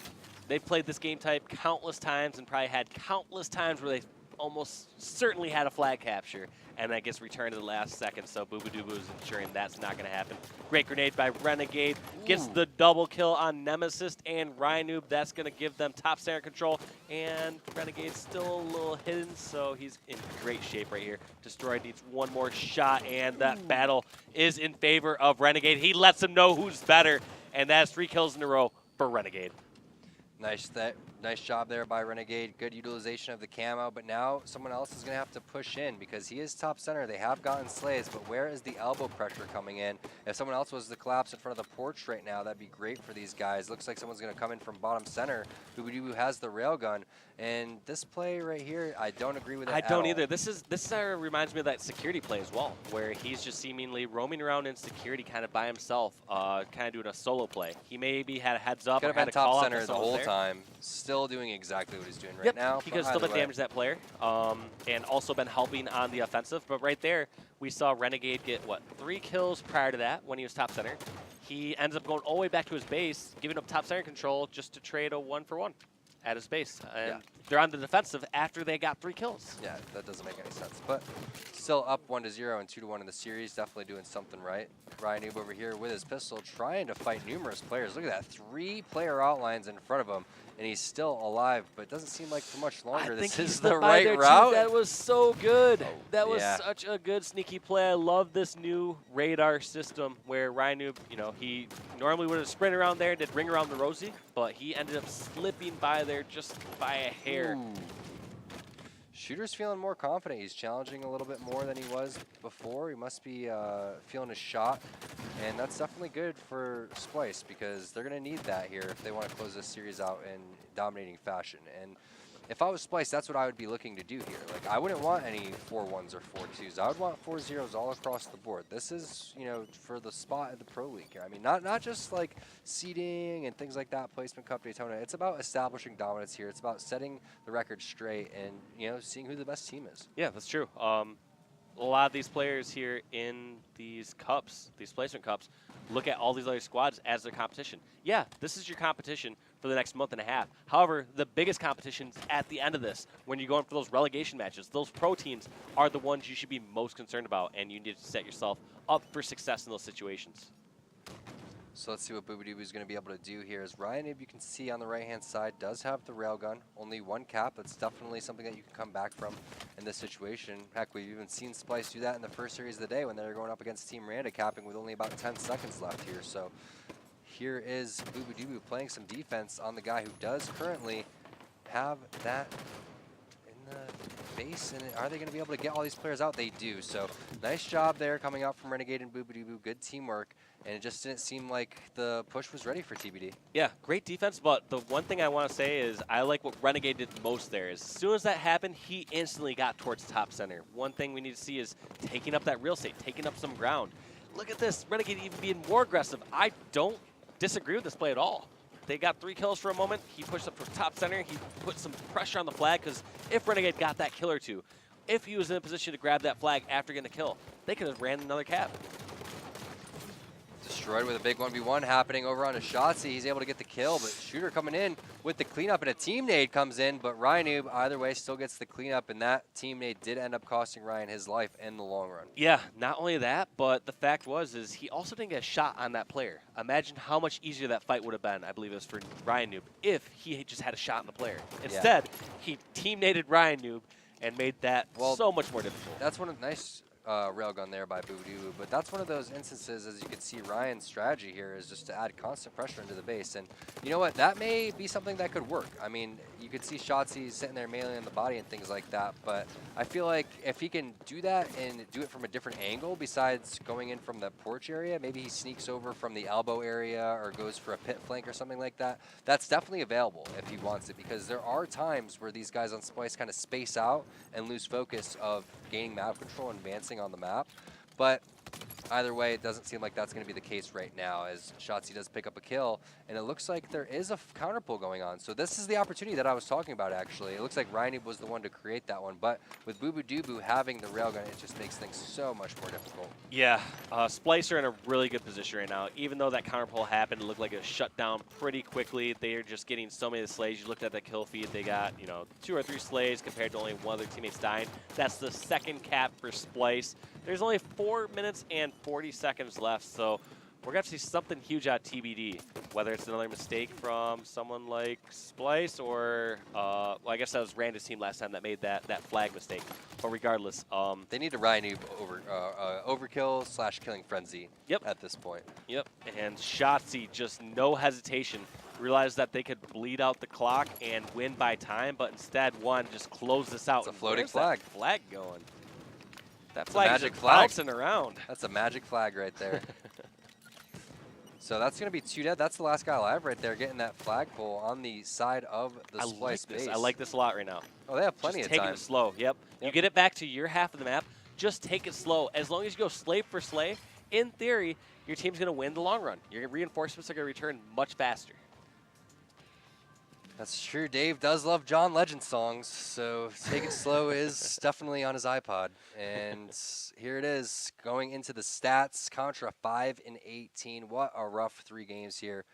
Speaker 1: they've played this game type countless times and probably had countless times where they almost certainly had a flag capture, and that gets returned to the last second, so Boo Boo Doo is ensuring that's not going to happen. Great grenade by Renegade, gets the double kill on Nemesis and Rynoob. That's going to give them top center control, and Renegade's still a little hidden, so he's in great shape right here. Destroyed needs one more shot, and that battle is in favor of Renegade. He lets him know who's better, and that's 3 kills in a row for Renegade.
Speaker 2: Nice job there by Renegade. Good utilization of the camo, but now someone else is going to have to push in because he is top center. They have gotten slays, but where is the elbow pressure coming in? If someone else was to collapse in front of the porch right now, that'd be great for these guys. Looks like someone's going to come in from bottom center. Boo has the railgun, and this play right here, I don't agree with it
Speaker 1: I don't
Speaker 2: all.
Speaker 1: either. This reminds me of that security play as well, where he's just seemingly roaming around in security kind of by himself, kind of doing a solo play. He maybe had a heads up or had a call
Speaker 2: top
Speaker 1: out
Speaker 2: center the whole time, still doing exactly what he's doing right now.
Speaker 1: He could have still been damaged that player, and also been helping on the offensive. But right there, we saw Renegade get, 3 kills prior to that when he was top center. He ends up going all the way back to his base, giving up top center control just to trade a 1-for-1. at his base. And
Speaker 2: Yeah.
Speaker 1: they're on the defensive after they got 3 kills.
Speaker 2: Yeah, that doesn't make any sense. But still up 1-0 and 2-1 in the series. Definitely doing something right. Ryan Noob over here with his pistol, trying to fight numerous players. Look at that, 3-player outlines in front of him, and he's still alive. But it doesn't seem like for much longer. This is the right route.
Speaker 1: That was so good.
Speaker 2: Oh,
Speaker 1: that was
Speaker 2: yeah.
Speaker 1: such a good sneaky play. I love this new radar system where Ryan Noob, you know, he normally would have sprinted around there and did ring around the Rosie, but he ended up slipping by there just by a hair.
Speaker 2: Ooh. Shooter's feeling more confident. He's challenging a little bit more than he was before. He must be feeling his shot, and that's definitely good for Splyce because they're going to need that here if they want to close this series out in dominating fashion. And if I was Splyce, that's what I would be looking to do here. Like, I wouldn't want any 4-1s or 4-2s. I would want 4-0s all across the board. This is, you know, for the spot in the Pro League here. I mean, not just like seeding and things like that, placement cup, Daytona. It's about establishing dominance here. It's about setting the record straight and, you know, seeing who the best team is.
Speaker 1: Yeah, that's true. A lot of these players here in these cups, these placement cups, look at all these other squads as their competition. Yeah, this is your competition for the next month and a half. However, the biggest competition's at the end of this, when you're going for those relegation matches. Those pro teams are the ones you should be most concerned about, and you need to set yourself up for success in those situations.
Speaker 2: So let's see what Boobadoo is going to be able to do here. As Ryan, if you can see on the right-hand side, does have the railgun. Only 1 cap. That's definitely something that you can come back from in this situation. Heck, we've even seen Splyce do that in the first series of the day when they were going up against Team Randa, capping with only about 10 seconds left here. So here is Boobadoo playing some defense on the guy who does currently have that in the base. And are they going to be able to get all these players out? They do. So nice job there coming out from Renegade and Boobadoo. Good teamwork. And it just didn't seem like the push was ready for TBD.
Speaker 1: Yeah, great defense, but the one thing I want to say is I like what Renegade did most there. As soon as that happened, he instantly got towards top center. One thing we need to see is taking up that real estate, taking up some ground. Look at this, Renegade even being more aggressive. I don't disagree with this play at all. They got 3 kills for a moment. He pushed up from top center. He put some pressure on the flag because if Renegade got that kill or two, if he was in a position to grab that flag after getting a kill, they could have ran another cap.
Speaker 2: Destroyed with a big 1v1 happening over on Shotzi. He's able to get the kill, but Shooter coming in with the cleanup, and a team nade comes in, but Ryan either way still gets the cleanup, and that team nade did end up costing Ryan his life in the long run.
Speaker 1: Yeah, not only that, but the fact is he also didn't get a shot on that player. Imagine how much easier that fight would have been, I believe it was for Ryan Noob, if he had just had a shot on the player. Instead, he team naded Ryan Noob and made that so much more difficult.
Speaker 2: That's one of the nice railgun there by Boobadoo, but that's one of those instances, as you can see, Ryan's strategy here is just to add constant pressure into the base, and you know what, that may be something that could work. I mean, you could see Shotzi sitting there mailing in the body and things like that, but I feel like if he can do that and do it from a different angle besides going in from the porch area, maybe he sneaks over from the elbow area or goes for a pit flank or something like that, that's definitely available if he wants it, because there are times where these guys on Splyce kind of space out and lose focus of gaining map control and advancing on the map. But either way, it doesn't seem like that's going to be the case right now, as Shotzi does pick up a kill, and it looks like there is a counter pull going on. So this is the opportunity that I was talking about, actually. It looks like Ryan was the one to create that one, but with Boobadoo having the railgun, it just makes things so much more difficult.
Speaker 1: Yeah, Splyce are in a really good position right now. Even though that counter pull happened, it looked like it was shut down pretty quickly. They are just getting so many of the slays. You looked at the kill feed, they got, you know, 2 or 3 slays compared to only one of their teammates dying. That's the second cap for Splyce. There's only 4 minutes and 40 seconds left, so we're going to see something huge out of TBD, whether it's another mistake from someone like Splyce or, well, I guess that was Randa's team last time that made that flag mistake. But regardless.
Speaker 2: They need to Ryan overkill / killing frenzy at this point.
Speaker 1: Yep, and Shotzi just no hesitation. Realized that they could bleed out the clock and win by time, but instead one just close this out.
Speaker 2: It's a floating flag.
Speaker 1: That flag going. That
Speaker 2: It's
Speaker 1: flag
Speaker 2: a magic
Speaker 1: is
Speaker 2: flag.
Speaker 1: bouncing around.
Speaker 2: That's a magic flag right there. So that's going to be 2 dead. That's the last guy alive right there, getting that flagpole on the side of the Splyce base.
Speaker 1: I like this a lot right now.
Speaker 2: Oh, they have plenty
Speaker 1: just
Speaker 2: of time.
Speaker 1: Taking it slow. Yep. You get it back to your half of the map. Just take it slow. As long as you go slay for slay, in theory, your team's going to win the long run. Your reinforcements are going to return much faster.
Speaker 2: That's true. Dave does love John Legend songs, so Take It Slow is definitely on his iPod. And here it is, going into the stats. Contra 5-18. What a rough 3 games here.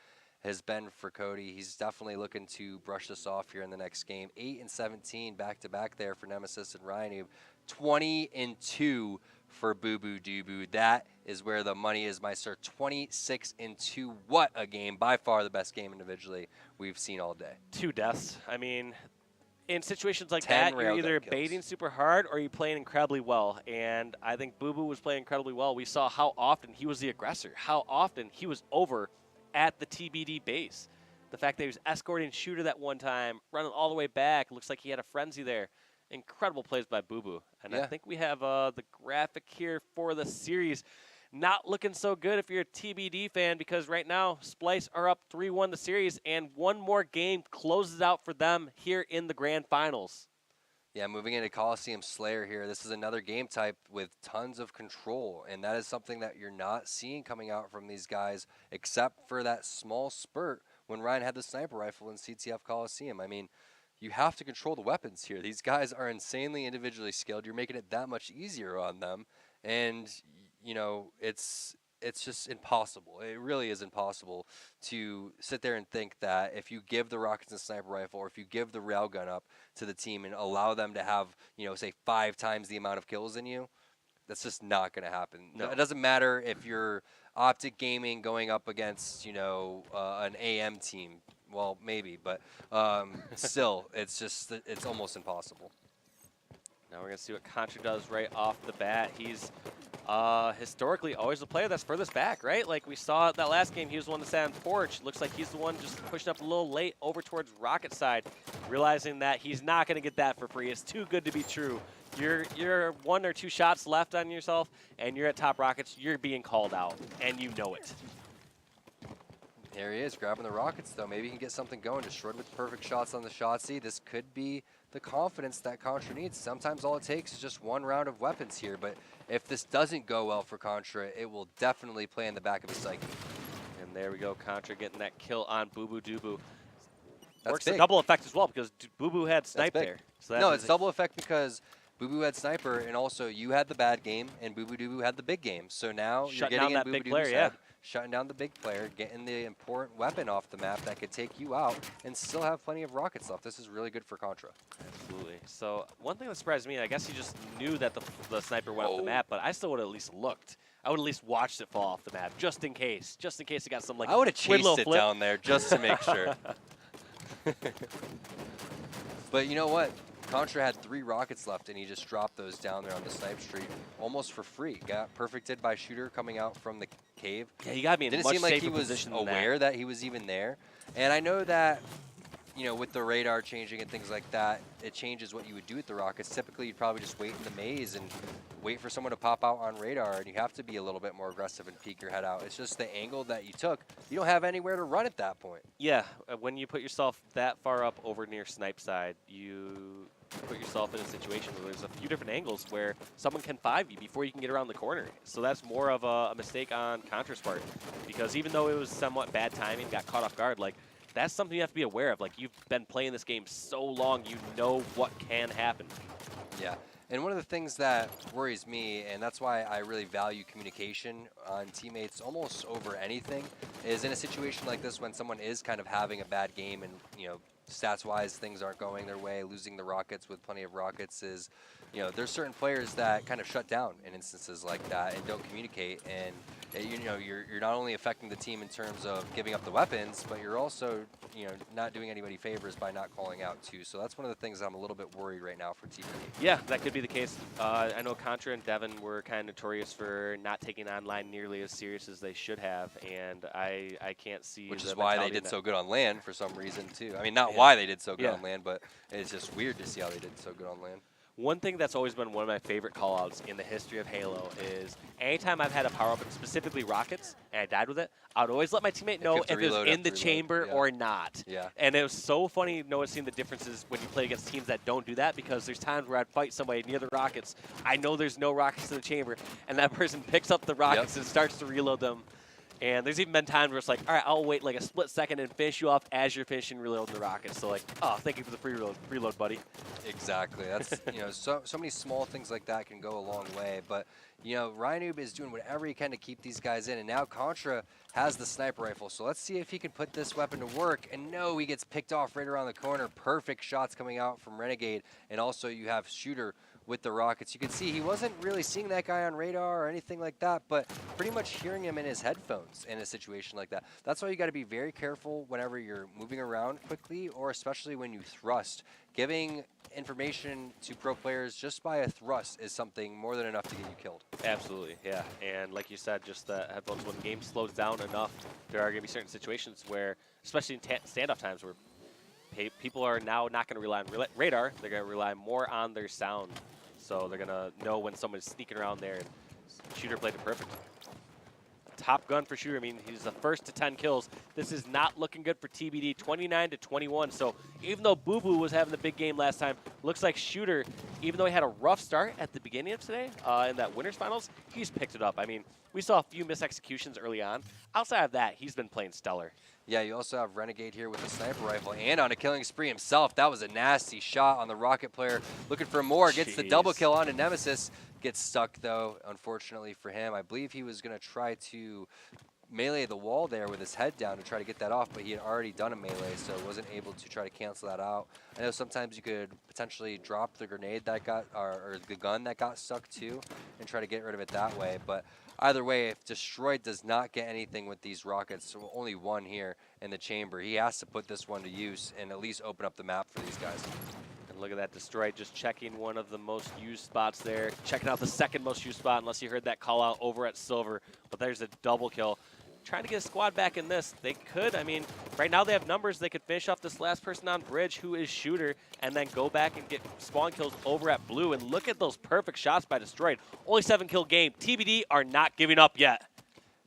Speaker 2: has been for Cody. He's definitely looking to brush this off here in the next game. 8 and 17 back-to-back there for Nemesis and Ryan. 20 and 2 for Boo Boo Doo Boo. That is where the money is, my sir. 26 and 2. What a game. By far the best game individually we've seen all day.
Speaker 1: 2 deaths. I mean, in situations like
Speaker 2: 10
Speaker 1: that, you're either
Speaker 2: railgun kills.
Speaker 1: baiting super hard or you're playing incredibly well. And I think Boo Boo was playing incredibly well. We saw how often he was the aggressor, how often he was over at the TBD base. The fact that he was escorting Shooter that one time, running all the way back. Looks like he had a frenzy there. Incredible plays by Boo Boo. And I think we have the graphic here for the series. Not looking so good if you're a TBD fan, because right now Splyce are up 3-1 the series, and one more game closes out for them here in the grand finals.
Speaker 2: Yeah, moving into Coliseum Slayer here. This is another game type with tons of control, and that is something that you're not seeing coming out from these guys, except for that small spurt when Ryan had the sniper rifle in CTF Coliseum. I mean, you have to control the weapons here. These guys are insanely individually skilled. You're making it that much easier on them, and you know, it's just impossible. It really is impossible to sit there and think that if you give the rockets and sniper rifle, or if you give the railgun up to the team and allow them to have, you know, say 5 times the amount of kills in you, that's just not going to happen.
Speaker 1: No.
Speaker 2: It doesn't matter if you're Optic Gaming going up against, you know, an AM team. Well, maybe, but still, it's almost impossible.
Speaker 1: Now we're going to see what Contra does right off the bat. He's historically always the player that's furthest back, right? Like we saw that last game, he was the one that sat on porch. Looks like he's the one just pushing up a little late over towards Rocket side, realizing that he's not going to get that for free. It's too good to be true. You're 1 or 2 shots left on yourself, and you're at top Rockets. You're being called out, and you know it.
Speaker 2: There he is, grabbing the rockets, though. Maybe he can get something going. Destroyed with perfect shots on the Shotzzy. This could be the confidence that Contra needs. Sometimes all it takes is just 1 round of weapons here, but if this doesn't go well for Contra, it will definitely play in the back of his psyche.
Speaker 1: And there we go, Contra getting that kill on Boo Boo Doo Boo.
Speaker 2: That's
Speaker 1: Works
Speaker 2: big.
Speaker 1: a double effect as well, because Boo Boo had snipe there. So
Speaker 2: no, it's double effect because Boo Boo had sniper, and also you had the bad game, and Boo Boo Doo Boo had the big game. So now you're getting in Boo Boo Doo Boo's head, shutting down the big player, getting the important weapon off the map that could take you out, and still have plenty of rockets left. This is really good for Contra.
Speaker 1: Absolutely. So one thing that surprised me, I guess he just knew that the sniper went off the map, but I still would have at least looked. I would at least watched it fall off the map, just in case. Just in case it got some, like,
Speaker 2: I would have chased it
Speaker 1: flip
Speaker 2: down there just to make sure. But you know what? Contra had 3 rockets left, and he just dropped those down there on the snipe street almost for free. Got perfected by Shooter coming out from the cave.
Speaker 1: Yeah, he got me in a much safer position.
Speaker 2: Didn't seem like he was aware that he was even there. And I know that, you know, with the radar changing and things like that, it changes what you would do with the rockets. Typically, you'd probably just wait in the maze and wait for someone to pop out on radar, and you have to be a little bit more aggressive and peek your head out. It's just the angle that you took. You don't have anywhere to run at that point.
Speaker 1: Yeah, when you put yourself that far up over near snipe side, you put yourself in a situation where there's a few different angles where someone can 5 you before you can get around the corner. So that's more of a mistake on Contra's part, because even though it was somewhat bad timing, got caught off guard, like, that's something you have to be aware of. Like, you've been playing this game so long, you know what can happen.
Speaker 2: Yeah, and one of the things that worries me, and that's why I really value communication on teammates almost over anything, is in a situation like this when someone is kind of having a bad game and, you know, stats-wise things aren't going their way, losing the rockets with plenty of rockets is, you know, there's certain players that kind of shut down in instances like that and don't communicate, and you know, you're not only affecting the team in terms of giving up the weapons, but you're also, you know, not doing anybody favors by not calling out too. So that's one of the things I'm a little bit worried right now for TBD.
Speaker 1: Yeah, that could be the case. I know Contra and Devin were kind of notorious for not taking online nearly as serious as they should have, and I can't see.
Speaker 2: Which is why they did so good on LAN for some reason too. I mean, not
Speaker 1: Yeah.
Speaker 2: why they did so good on LAN, but it's just weird to see how they did so good on LAN.
Speaker 1: One thing that's always been one of my favorite callouts in the history of Halo is anytime I've had a power-up, specifically rockets, and I died with it, I'd always let my teammate know if it was in the chamber or not.
Speaker 2: Yeah.
Speaker 1: And it was so funny noticing the differences when you play against teams that don't do that, because there's times where I'd fight somebody near the rockets. I know there's no rockets in the chamber, and that person picks up the rockets and starts to reload them. And there's even been times where it's like, all right, I'll wait like a split second and finish you off as you're finishing reloading the rockets. So like, oh, thank you for the free reload, buddy.
Speaker 2: Exactly. That's, you know, so many small things like that can go a long way. But, you know, Ryanoob is doing whatever he can to keep these guys in. And now Contra has the sniper rifle. So let's see if he can put this weapon to work. And no, he gets picked off right around the corner. Perfect shots coming out from Renegade. And also you have Shooter with the rockets. You can see he wasn't really seeing that guy on radar or anything like that, but pretty much hearing him in his headphones in a situation like that. That's why you got to be very careful whenever you're moving around quickly, or especially when you thrust. Giving information to pro players just by a thrust is something more than enough to get you killed.
Speaker 1: Absolutely, yeah. And like you said, just the headphones, when the game slows down enough, there are going to be certain situations where, especially in standoff times, where people are now not going to rely on radar. They're going to rely more on their sound. So they're going to know when someone's sneaking around there. And Shooter played it perfect. Top gun for Shooter. I mean, he's the first to 10 kills. This is not looking good for TBD, 29-21. So even though Boo Boo was having the big game last time, looks like Shooter, even though he had a rough start at the beginning of today in that winners finals, he's picked it up. I mean, we saw a few mis-executions early on. Outside of that, he's been playing stellar.
Speaker 2: Yeah, you also have Renegade here with a sniper rifle and on a killing spree himself. That was a nasty shot on the rocket player. Looking for more, gets the double kill on a Nemesis. Gets stuck though, unfortunately for him. I believe he was going to try to melee the wall there with his head down to try to get that off, but he had already done a melee, so wasn't able to try to cancel that out. I know sometimes you could potentially drop the grenade that got, or the gun that got stuck too, and try to get rid of it that way. But either way, if Destroyed does not get anything with these rockets, so only one here in the chamber, he has to put this one to use and at least open up the map for these guys.
Speaker 1: And look at that, Destroyed just checking one of the most used spots there, checking out the second most used spot, unless you heard that call out over at Silver. But there's a double kill. Trying to get a squad back in this. They could, I mean, right now they have numbers. They could finish off this last person on bridge, who is Shooter, and then go back and get spawn kills over at blue. And look at those perfect shots by Destroyed. Only 7-kill game. TBD are not giving up yet.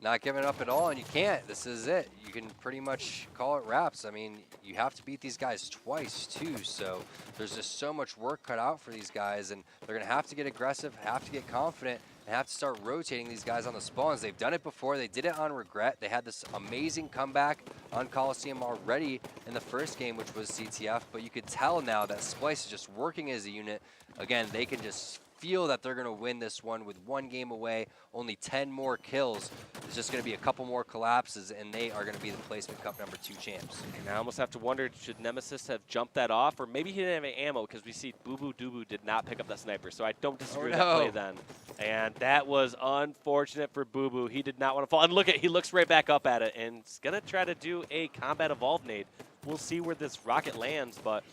Speaker 2: Not giving up at all, and you can't. This is it. You can pretty much call it wraps. I mean, you have to beat these guys twice, too, so there's just so much work cut out for these guys, and they're going to have to get aggressive, have to get confident, and have to start rotating these guys on the spawns. They've done it before. They did it on Regret. They had this amazing comeback on Coliseum already in the first game, which was CTF, but you could tell now that Splyce is just working as a unit. Again, they can just feel that they're going to win this one with one game away, only 10 more kills. There's just going to be a couple more collapses, and they are going to be the Placement Cup #2 champs.
Speaker 1: And I almost have to wonder, should Nemesis have jumped that off? Or maybe he didn't have any ammo, because we see Boo Boo Doo did not pick up that sniper. So I don't disagree with that play then. And that was unfortunate for Boo Boo. He did not want to fall. And look at, he looks right back up at it, and he's going to try to do a combat evolve nade. We'll see where this rocket lands, but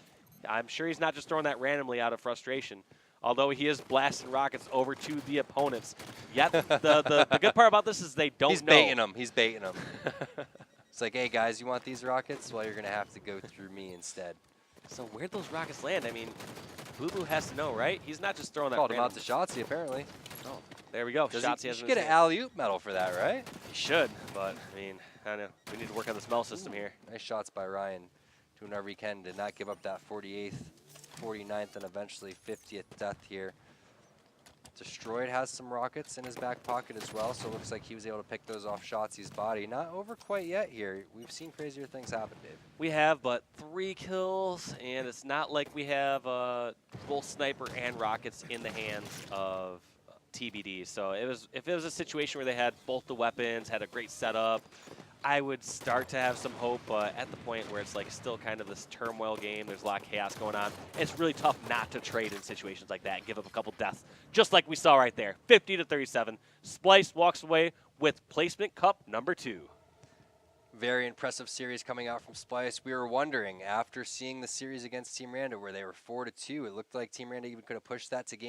Speaker 1: I'm sure he's not just throwing that randomly out of frustration. Although he is blasting rockets over to the opponents. Yet the good part about this is they don't know.
Speaker 2: He's baiting them. He's baiting them. It's like, hey, guys, you want these rockets? Well, you're going to have to go through me instead.
Speaker 1: So where'd those rockets land? I mean, Boo Boo has to know, right? He's not just throwing that.
Speaker 2: Called him out to Shotzi, apparently.
Speaker 1: Oh, there we go.
Speaker 2: Shotzi should get an alley-oop medal for that, right?
Speaker 1: He should, but, I mean, I don't know. We need to work on the smell system here.
Speaker 2: Nice shots by Ryan. Doing whatever he can to not give up that 48th. 49th and eventually 50th death here. Destroyed has some rockets in his back pocket as well, so it looks like he was able to pick those off Shotzi's body. Not over quite yet here. We've seen crazier things happen, Dave.
Speaker 1: We have but 3 kills, and it's not like we have both sniper and rockets in the hands of TBD. So if it was a situation where they had both the weapons, had a great setup, I would start to have some hope, but at the point where it's like still kind of this turmoil game, there's a lot of chaos going on, it's really tough not to trade in situations like that and give up a couple deaths, just like we saw right there. 50-37. Splyce walks away with Placement Cup #2.
Speaker 2: Very impressive series coming out from Splyce. We were wondering, after seeing the series against Team Randa where they were 4-2, it looked like Team Randa even could have pushed that to game.